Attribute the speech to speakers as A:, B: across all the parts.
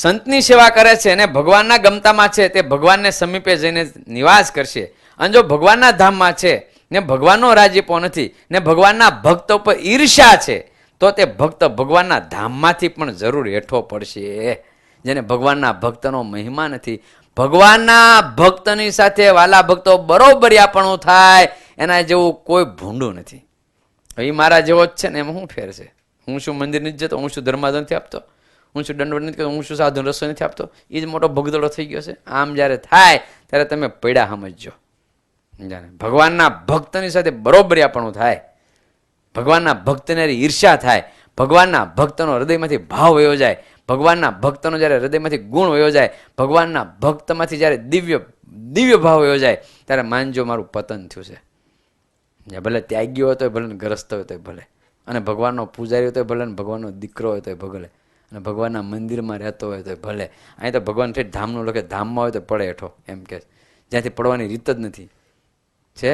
A: સંતની સેવા કરે છે અને ભગવાનના ગમતામાં છે તે ભગવાનને સમીપે જઈને નિવાસ કરશે. અને જો ભગવાનના ધામમાં છે ને ભગવાનનો રાજીપો નથી ને ભગવાનના ભક્તો પર ઈર્ષ્યા છે તો તે ભક્ત ભગવાનના ધામમાંથી પણ જરૂર હેઠો પડશે. જેને ભગવાનના ભક્તનો મહિમા નથી, ભગવાનના ભક્તની સાથે વાલા ભક્તો બરોબરિયાપણું થાય એના જેવું કોઈ ભૂંડું નથી. એ મારા જેવો જ છે ને એમાં શું ફેર છે? હું શું મંદિર નથી જતો? હું શું ધર્માદન નથી આપતો? હું શું દંડવત નથી કરતો? હું શું સાધુ રસો નથી આપતો? એ જ મોટો ભગદડો થઈ ગયો છે. આમ જ્યારે થાય ત્યારે તમે પૈડા સમજજો. જાણે ભગવાનના ભક્તની સાથે બરોબરિયાપણું થાય, ભગવાનના ભક્તને ઈર્ષ્યા થાય, ભગવાનના ભક્તનો હૃદયમાંથી ભાવ વયો જાય, ભગવાનના ભક્તનો જ્યારે હૃદયમાંથી ગુણ વયો જાય, ભગવાનના ભક્તમાંથી જ્યારે દિવ્ય ભાવ વયો જાય ત્યારે માનજો મારું પતન થયું છે. ભલે ત્યાગી હોય તો ભલે, ગ્રસ્ત હોય તો ભલે, અને ભગવાનનો પૂજારી હોય તો ભલે, ને ભગવાનનો દીકરો હોય તો ભલે, અને ભગવાનના મંદિરમાં રહેતો હોય તો ભલે. અહીં તો ભગવાન ઠેઠ ધામનું લખે, ધામમાં હોય તો પડે હેઠો, એમ કે જ્યાંથી પડવાની રીત જ નથી છે.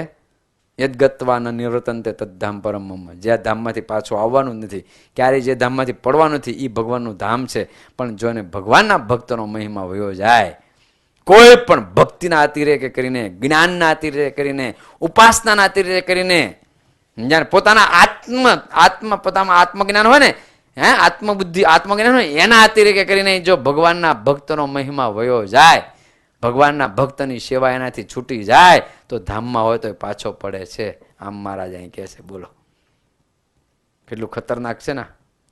A: યદગત્વા ન નિવૃત્તંતે તદ્ધામ પરમ મમ, જ્યાં ધામમાંથી પાછું આવવાનું જ નથી, ક્યારેય જે ધામમાંથી પડવાનું નથી એ ભગવાનનું ધામ છે. પણ જો એને ભગવાનના ભક્તનો મહિમા વયો જાય, કોઈ પણ ભક્તિના અતિરેકે કરીને, જ્ઞાનના અતિરેકે કરીને, ઉપાસનાના અતિરેકે કરીને, જ્યારે પોતાના પોતામાં આત્મજ્ઞાન હોય ને, આત્મબુદ્ધિ આત્મજ્ઞાન હોય એના અતિરેકે કરીને જો ભગવાનના ભક્તનો મહિમા વયો જાય, ભગવાનના ભક્તની સેવા એનાથી છૂટી જાય તો ધામમાં હોય તો પાછો પડે છે. આમ મહારાજ અહીં કહે છે. બોલો કેટલું ખતરનાક છે ને,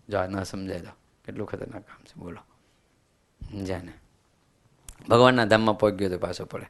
A: જો ન સમજાય તો કેટલું ખતરનાક કામ છે. બોલો જાને ભગવાનના ધામમાં પહોંચી ગયો તો પાછો પડે.